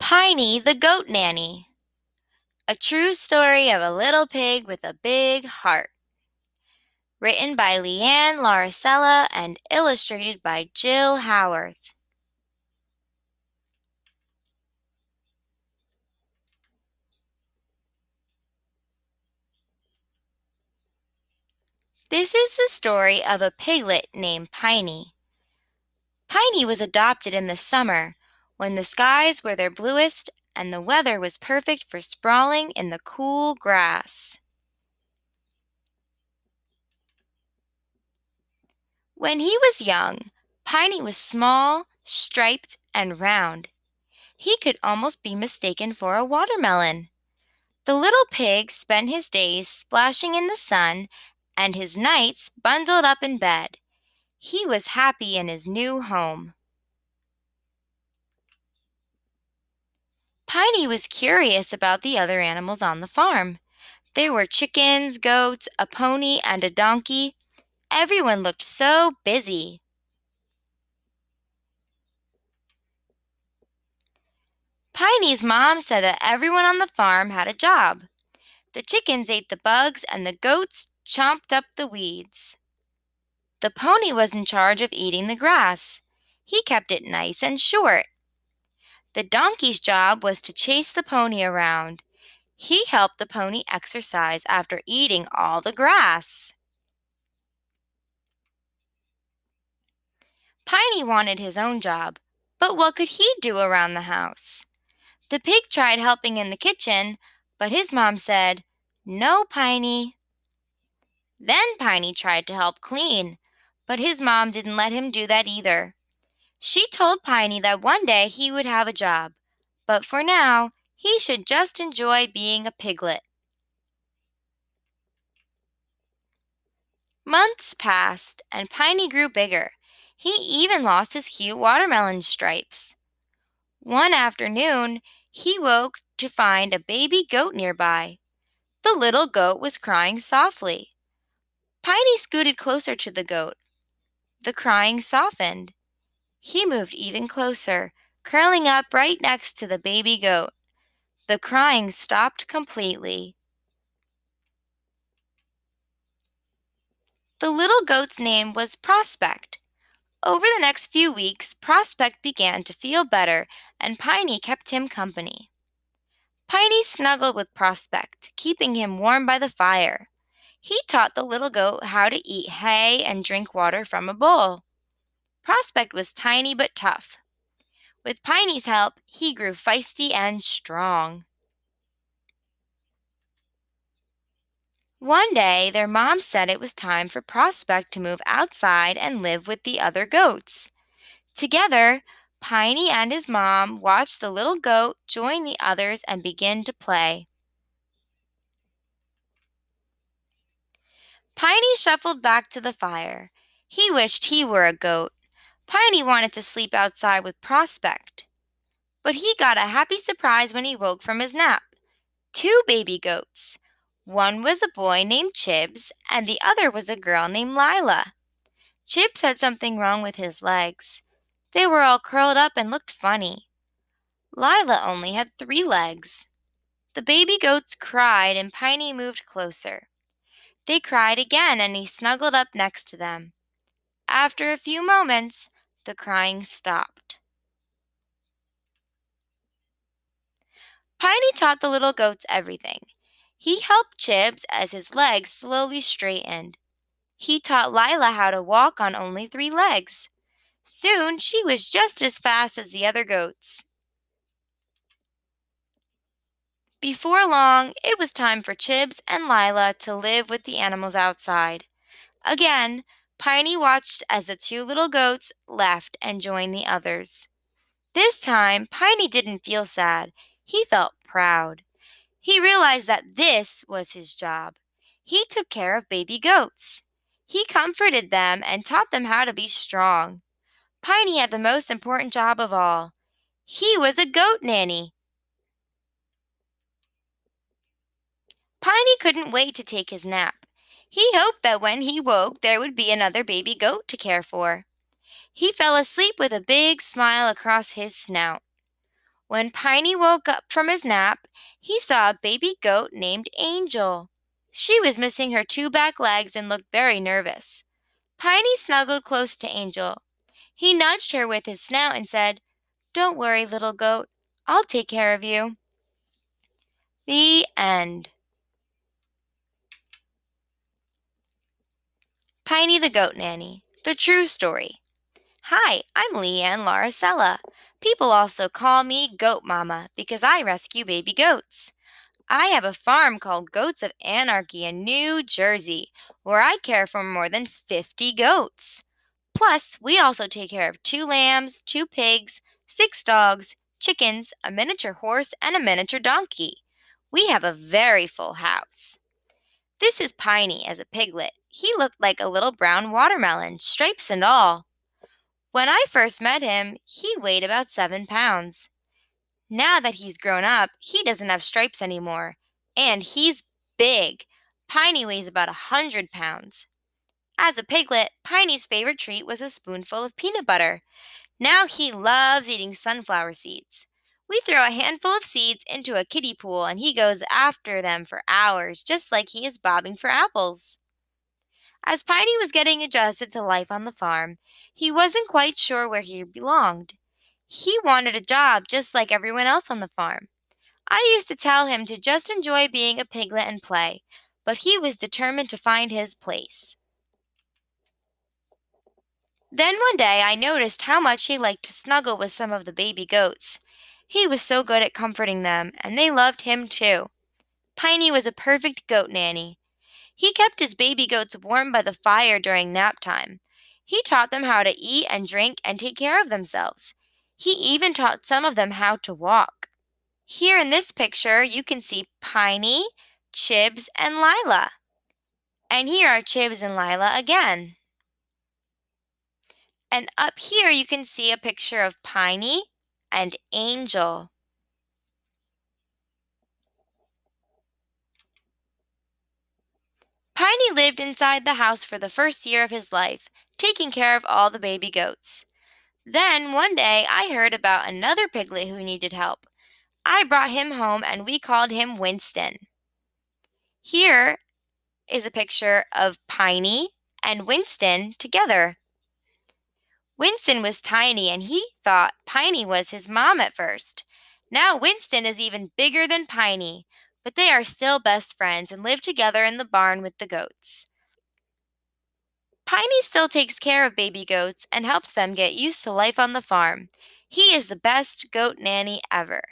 Piney the Goat Nanny. A true story of a little pig with a big heart. Written by Leanne Laricella and illustrated by Jill Howarth. This is the story of a piglet named Piney. Piney was adopted in the summer when the skies were their bluest and the weather was perfect for sprawling in the cool grass. When he was young, Piney was small, striped, and round. He could almost be mistaken for a watermelon. The little pig spent his days splashing in the sun and his nights bundled up in bed. He was happy in his new home. Piney was curious about the other animals on the farm. There were chickens, goats, a pony, and a donkey. Everyone looked so busy. Piney's mom said that everyone on the farm had a job. The chickens ate the bugs and the goats chomped up the weeds. The pony was in charge of eating the grass. He kept it nice and short. The donkey's job was to chase the pony around. He helped the pony exercise after eating all the grass. Piney wanted his own job, but what could he do around the house? The pig tried helping in the kitchen, but his mom said, "No, Piney." Then Piney tried to help clean, but his mom didn't let him do that either. She told Piney that one day he would have a job, but for now, he should just enjoy being a piglet. Months passed, and Piney grew bigger. He even lost his cute watermelon stripes. One afternoon, he woke to find a baby goat nearby. The little goat was crying softly. Piney scooted closer to the goat. The crying softened. He moved even closer, curling up right next to the baby goat. The crying stopped completely. The little goat's name was Prospect. Over the next few weeks, Prospect began to feel better, and Piney kept him company. Piney snuggled with Prospect, keeping him warm by the fire. He taught the little goat how to eat hay and drink water from a bowl. Prospect was tiny but tough. With Piney's help, he grew feisty and strong. One day, their mom said it was time for Prospect to move outside and live with the other goats. Together, Piney and his mom watched the little goat join the others and begin to play. Piney shuffled back to the fire. He wished he were a goat. Piney wanted to sleep outside with Prospect. But he got a happy surprise when he woke from his nap. Two baby goats. One was a boy named Chibs, and the other was a girl named Lila. Chibs had something wrong with his legs. They were all curled up and looked funny. Lila only had 3 legs. The baby goats cried, and Piney moved closer. They cried again, and he snuggled up next to them. After a few moments, the crying stopped. Piney taught the little goats everything. He helped Chibs as his legs slowly straightened. He taught Lila how to walk on only 3 legs. Soon she was just as fast as the other goats. Before long, it was time for Chibs and Lila to live with the animals outside. Again, Piney watched as the 2 little goats left and joined the others. This time, Piney didn't feel sad. He felt proud. He realized that this was his job. He took care of baby goats. He comforted them and taught them how to be strong. Piney had the most important job of all. He was a goat nanny. Piney couldn't wait to take his nap. He hoped that when he woke there would be another baby goat to care for. He fell asleep with a big smile across his snout. When Piney woke up from his nap, he saw a baby goat named Angel. She was missing her two back legs and looked very nervous. Piney snuggled close to Angel. He nudged her with his snout and said, "Don't worry, little goat. I'll take care of you." The end. Piney the Goat Nanny. The true story. Hi, I'm Leanne Laracella. People also call me Goat Mama because I rescue baby goats. I have a farm called Goats of Anarchy in New Jersey, where I care for more than 50 goats. Plus, we also take care of 2 lambs, 2 pigs, 6 dogs, chickens, a miniature horse, and a miniature donkey. We have a very full house. This is Piney as a piglet. He looked like a little brown watermelon, stripes and all. When I first met him, he weighed about 7 pounds. Now that he's grown up, he doesn't have stripes anymore. And he's big. Piney weighs about 100 pounds. As a piglet, Piney's favorite treat was a spoonful of peanut butter. Now he loves eating sunflower seeds. We throw a handful of seeds into a kiddie pool and he goes after them for hours, just like he is bobbing for apples. As Piney was getting adjusted to life on the farm, he wasn't quite sure where he belonged. He wanted a job just like everyone else on the farm. I used to tell him to just enjoy being a piglet and play, but he was determined to find his place. Then one day I noticed how much he liked to snuggle with some of the baby goats. He was so good at comforting them, and they loved him too. Piney was a perfect goat nanny. He kept his baby goats warm by the fire during nap time. He taught them how to eat and drink and take care of themselves. He even taught some of them how to walk. Here in this picture, you can see Piney, Chibs, and Lila. And here are Chibs and Lila again. And up here, you can see a picture of Piney and Angel. Piney lived inside the house for the first year of his life, taking care of all the baby goats. Then, one day, I heard about another piglet who needed help. I brought him home and we called him Winston. Here is a picture of Piney and Winston together. Winston was tiny and he thought Piney was his mom at first. Now Winston is even bigger than Piney, but they are still best friends and live together in the barn with the goats. Piney still takes care of baby goats and helps them get used to life on the farm. He is the best goat nanny ever.